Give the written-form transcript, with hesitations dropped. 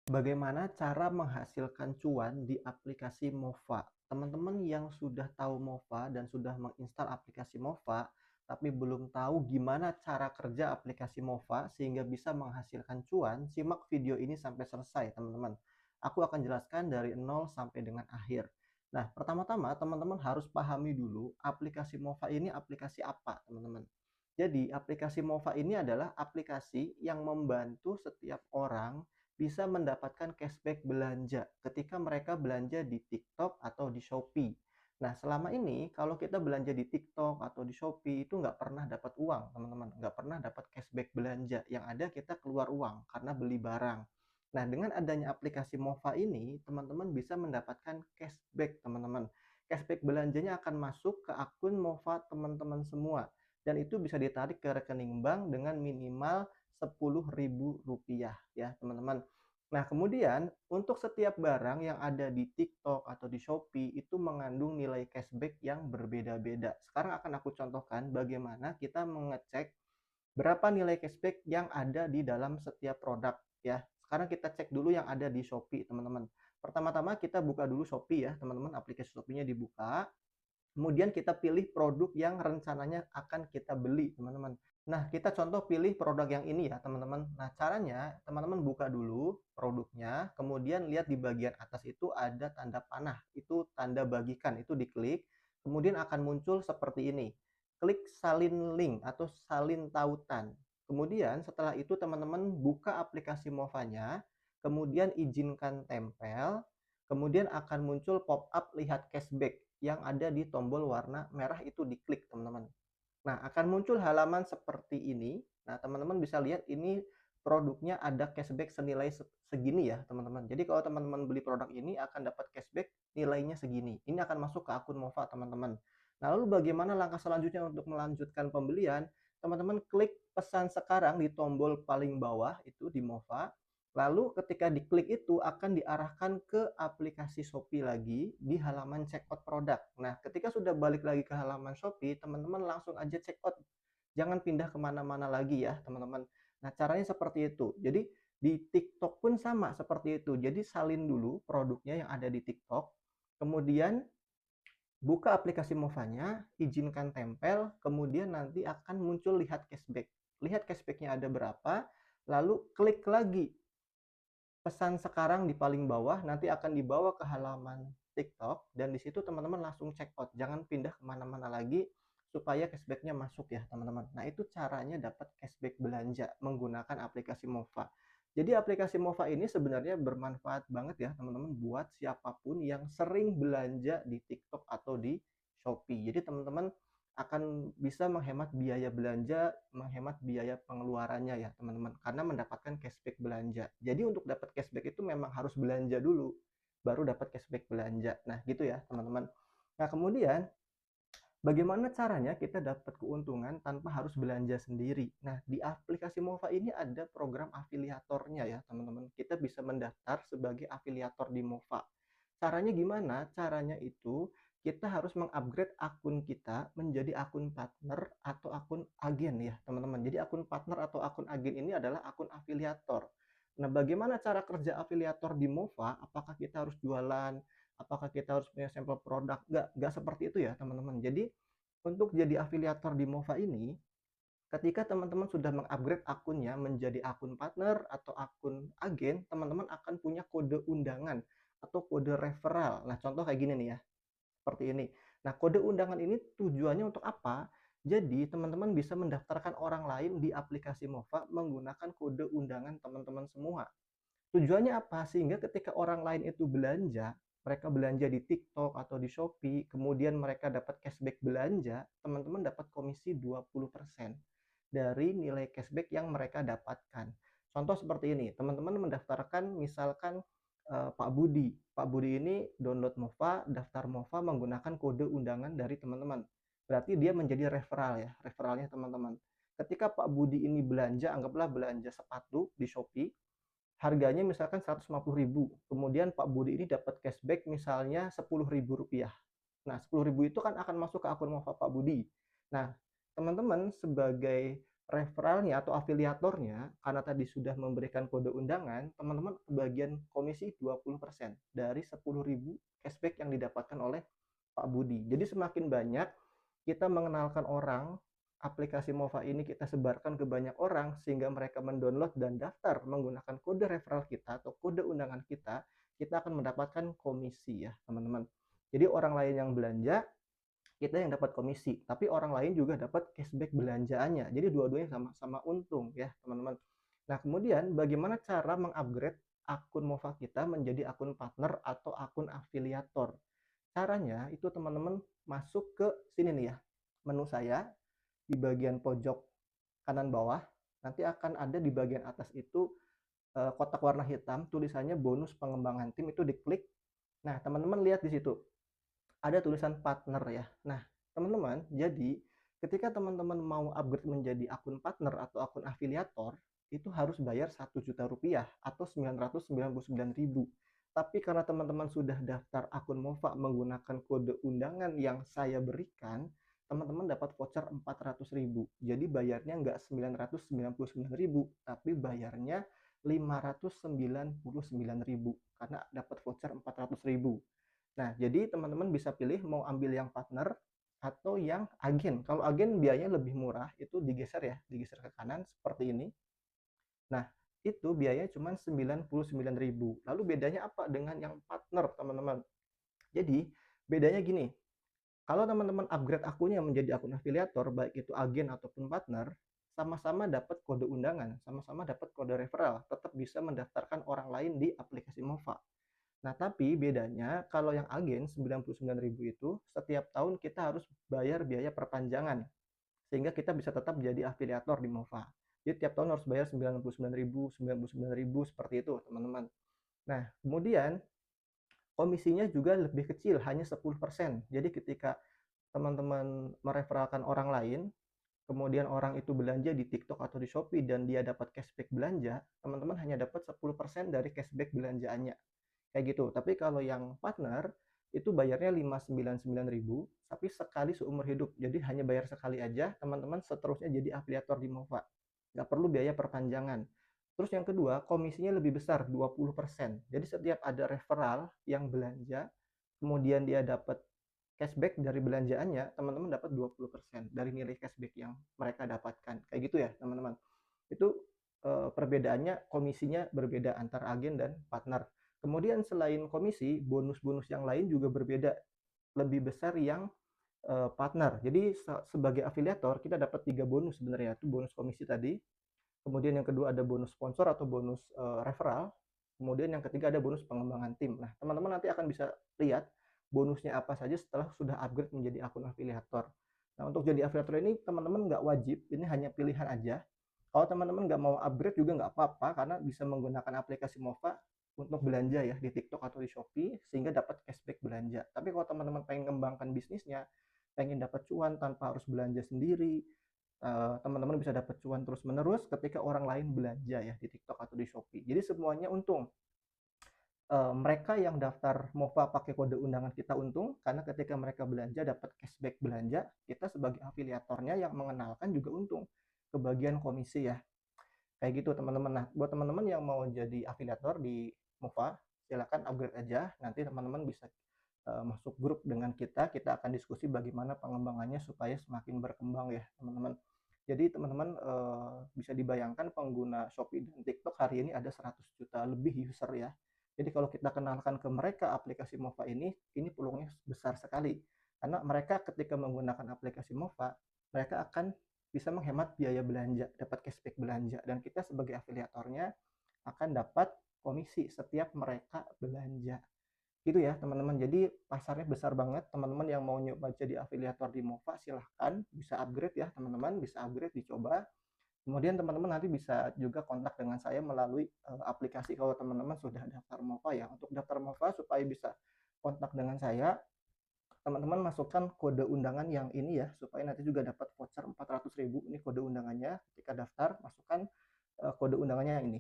Bagaimana cara menghasilkan cuan di aplikasi Mova? Teman-teman yang sudah tahu Mova dan sudah menginstal aplikasi Mova, tapi belum tahu gimana cara kerja aplikasi Mova sehingga bisa menghasilkan cuan, simak video ini sampai selesai, teman-teman. Aku akan jelaskan dari nol sampai dengan akhir. Nah, pertama-tama teman-teman harus pahami dulu aplikasi Mova ini aplikasi apa, teman-teman. Jadi, aplikasi Mova ini adalah aplikasi yang membantu setiap orang bisa mendapatkan cashback belanja ketika mereka belanja di TikTok atau di Shopee. Nah, selama ini kalau kita belanja di TikTok atau di Shopee itu nggak pernah dapat uang, teman-teman. Nggak pernah dapat cashback belanja. Yang ada kita keluar uang karena beli barang. Nah, dengan adanya aplikasi Mova ini, teman-teman bisa mendapatkan cashback, teman-teman. Cashback belanjanya akan masuk ke akun Mova teman-teman semua. Dan itu bisa ditarik ke rekening bank dengan minimal Rp10.000 ya, teman-teman. Nah, kemudian untuk setiap barang yang ada di TikTok atau di Shopee itu mengandung nilai cashback yang berbeda-beda. Sekarang akan aku contohkan bagaimana kita mengecek berapa nilai cashback yang ada di dalam setiap produk ya. Sekarang kita cek dulu yang ada di Shopee, teman-teman. Pertama-tama kita buka dulu Shopee ya, teman-teman. Aplikasi Shopee-nya dibuka. Kemudian kita pilih produk yang rencananya akan kita beli, teman-teman. Nah, kita contoh pilih produk yang ini ya, teman-teman. Nah, caranya teman-teman buka dulu produknya, kemudian lihat di bagian atas itu ada tanda panah, itu tanda bagikan, itu diklik, kemudian akan muncul seperti ini. Klik salin link atau salin tautan. Kemudian setelah itu teman-teman buka aplikasi Mova-nya, kemudian izinkan tempel, kemudian akan muncul pop-up lihat cashback yang ada di tombol warna merah itu diklik, teman-teman. Nah, akan muncul halaman seperti ini. Nah, teman-teman bisa lihat ini produknya ada cashback senilai segini ya, teman-teman. Jadi kalau teman-teman beli produk ini akan dapat cashback nilainya segini. Ini akan masuk ke akun Mova, teman-teman. Nah, lalu bagaimana langkah selanjutnya untuk melanjutkan pembelian? Teman-teman klik pesan sekarang di tombol paling bawah itu di Mova. Lalu ketika diklik itu akan diarahkan ke aplikasi Shopee lagi di halaman checkout produk. Nah, ketika sudah balik lagi ke halaman Shopee, teman-teman langsung aja checkout. Jangan pindah kemana-mana lagi ya, teman-teman. Nah, caranya seperti itu. Jadi di TikTok pun sama seperti itu. Jadi salin dulu produknya yang ada di TikTok, kemudian buka aplikasi Movanya, izinkan tempel, kemudian nanti akan muncul lihat cashback. Lihat cashbacknya ada berapa, lalu klik lagi pesan sekarang di paling bawah, nanti akan dibawa ke halaman TikTok dan di situ teman-teman langsung check out, jangan pindah kemana-mana lagi supaya cashbacknya masuk ya, teman-teman. Nah, itu caranya dapat cashback belanja menggunakan aplikasi Mova. Jadi aplikasi Mova ini sebenarnya bermanfaat banget ya, teman-teman, buat siapapun yang sering belanja di TikTok atau di Shopee. Jadi teman-teman akan bisa menghemat biaya belanja, menghemat biaya pengeluarannya ya, teman-teman, karena mendapatkan cashback belanja. Jadi untuk dapat cashback itu memang harus belanja dulu, baru dapat cashback belanja. Nah, gitu ya, teman-teman. Nah, kemudian bagaimana caranya kita dapat keuntungan tanpa harus belanja sendiri? Nah, di aplikasi Mova ini ada program afiliatornya ya, teman-teman. Kita bisa mendaftar sebagai afiliator di Mova. Caranya gimana? Caranya itu kita harus mengupgrade akun kita menjadi akun partner atau akun agen ya, teman-teman. Jadi akun partner atau akun agen ini adalah akun afiliator. Nah, bagaimana cara kerja afiliator di Mova? Apakah kita harus jualan? Apakah kita harus punya sampel produk? Nggak seperti itu ya, teman-teman. Jadi untuk jadi afiliator di Mova ini, ketika teman-teman sudah mengupgrade akunnya menjadi akun partner atau akun agen, teman-teman akan punya kode undangan atau kode referral. Nah, contoh kayak gini nih ya, seperti ini. Nah, kode undangan ini tujuannya untuk apa? Jadi, teman-teman bisa mendaftarkan orang lain di aplikasi Mova menggunakan kode undangan teman-teman semua. Tujuannya apa? Sehingga ketika orang lain itu belanja, mereka belanja di TikTok atau di Shopee, kemudian mereka dapat cashback belanja, teman-teman dapat komisi 20% dari nilai cashback yang mereka dapatkan. Contoh seperti ini, teman-teman mendaftarkan misalkan Pak Budi. Pak Budi ini download Mova, daftar Mova menggunakan kode undangan dari teman-teman. Berarti dia menjadi referral ya, referralnya teman-teman. Ketika Pak Budi ini belanja, anggaplah belanja sepatu di Shopee, harganya misalkan 150.000, kemudian Pak Budi ini dapat cashback misalnya Rp10.000. Nah, 10.000 itu kan akan masuk ke akun Mova Pak Budi. Nah, teman-teman sebagai referralnya atau afiliatornya karena tadi sudah memberikan kode undangan, teman-teman kebagian komisi 20% dari 10.000 cashback yang didapatkan oleh Pak Budi. Jadi semakin banyak kita mengenalkan orang, aplikasi Mova ini kita sebarkan ke banyak orang sehingga mereka mendownload dan daftar menggunakan kode referral kita atau kode undangan kita akan mendapatkan komisi ya, teman-teman. Jadi orang lain yang belanja, kita yang dapat komisi, tapi orang lain juga dapat cashback belanjaannya. Jadi dua-duanya sama-sama untung ya, teman-teman. Nah, kemudian bagaimana cara mengupgrade akun Mova kita menjadi akun partner atau akun afiliator? Caranya itu teman-teman masuk ke sini nih ya, menu saya di bagian pojok kanan bawah, nanti akan ada di bagian atas itu kotak warna hitam, tulisannya bonus pengembangan tim, itu diklik. Nah, teman-teman lihat di situ ada tulisan partner ya. Nah, teman-teman, jadi ketika teman-teman mau upgrade menjadi akun partner atau akun afiliator, itu harus bayar 1 juta rupiah atau 999.000. Tapi karena teman-teman sudah daftar akun Mova menggunakan kode undangan yang saya berikan, teman-teman dapat voucher 400.000. Jadi bayarnya nggak 999.000, tapi bayarnya 599.000 karena dapat voucher 400.000. Nah, jadi teman-teman bisa pilih mau ambil yang partner atau yang agen. Kalau agen biayanya lebih murah, itu digeser ya, digeser ke kanan seperti ini. Nah, itu biayanya cuma 99.000. Lalu bedanya apa dengan yang partner, teman-teman? Jadi, bedanya gini. Kalau teman-teman upgrade akunnya menjadi akun afiliator, baik itu agen ataupun partner, sama-sama dapat kode undangan, sama-sama dapat kode referral, tetap bisa mendaftarkan orang lain di aplikasi Mova. Nah, tapi bedanya kalau yang agen 99.000 itu setiap tahun kita harus bayar biaya perpanjangan sehingga kita bisa tetap jadi afiliator di Mova. Jadi tiap tahun harus bayar 99.000 seperti itu, teman-teman. Nah, kemudian komisinya juga lebih kecil, hanya 10%. Jadi ketika teman-teman mereferalkan orang lain, kemudian orang itu belanja di TikTok atau di Shopee dan dia dapat cashback belanja, teman-teman hanya dapat 10% dari cashback belanjaannya. Kayak gitu. Tapi kalau yang partner itu bayarnya 599.000 tapi sekali seumur hidup. Jadi hanya bayar sekali aja, teman-teman seterusnya jadi afiliator di Mova. Nggak perlu biaya perpanjangan. Terus yang kedua, komisinya lebih besar, 20%. Jadi setiap ada referral yang belanja, kemudian dia dapat cashback dari belanjaannya, teman-teman dapat 20% dari nilai cashback yang mereka dapatkan. Kayak gitu ya, teman-teman. Itu perbedaannya, komisinya berbeda antara agen dan partner. Kemudian selain komisi, bonus-bonus yang lain juga berbeda. Lebih besar yang partner. Jadi sebagai afiliator kita dapat 3 bonus sebenarnya. Itu bonus komisi tadi. Kemudian yang kedua ada bonus sponsor atau bonus referral. Kemudian yang ketiga ada bonus pengembangan tim. Nah, teman-teman nanti akan bisa lihat bonusnya apa saja setelah sudah upgrade menjadi akun afiliator. Nah, untuk jadi afiliator ini teman-teman nggak wajib, ini hanya pilihan aja. Kalau teman-teman nggak mau upgrade juga nggak apa-apa, karena bisa menggunakan aplikasi Mova untuk belanja ya di TikTok atau di Shopee, sehingga dapat cashback belanja. Tapi kalau teman-teman pengen mengembangkan bisnisnya, pengen dapat cuan tanpa harus belanja sendiri, teman-teman bisa dapat cuan terus-menerus ketika orang lain belanja ya di TikTok atau di Shopee. Jadi semuanya untung. Mereka yang daftar Mova pakai kode undangan kita untung karena ketika mereka belanja dapat cashback belanja, kita sebagai afiliatornya yang mengenalkan juga untung kebagian komisi ya. Kayak gitu teman-teman. Nah, buat teman-teman yang mau jadi afiliator di Mova, silakan upgrade aja. Nanti teman-teman bisa masuk grup dengan kita akan diskusi bagaimana pengembangannya supaya semakin berkembang ya teman-teman. Jadi teman-teman bisa dibayangkan pengguna Shopee dan TikTok hari ini ada 100 juta lebih user ya. Jadi kalau kita kenalkan ke mereka aplikasi Mova ini peluangnya besar sekali. Karena mereka ketika menggunakan aplikasi Mova, mereka akan bisa menghemat biaya belanja, dapat cashback belanja, dan kita sebagai afiliatornya akan dapat komisi setiap mereka belanja. Gitu ya teman-teman. Jadi pasarnya besar banget. Teman-teman yang mau nyoba jadi afiliator di Mova silahkan, bisa upgrade ya teman-teman, bisa upgrade, dicoba. Kemudian teman-teman nanti bisa juga kontak dengan saya melalui aplikasi kalau teman-teman sudah daftar Mova ya. Untuk daftar Mova supaya bisa kontak dengan saya, teman-teman masukkan kode undangan yang ini ya, supaya nanti juga dapat voucher 400.000. Ini kode undangannya. Ketika daftar, masukkan kode undangannya yang ini.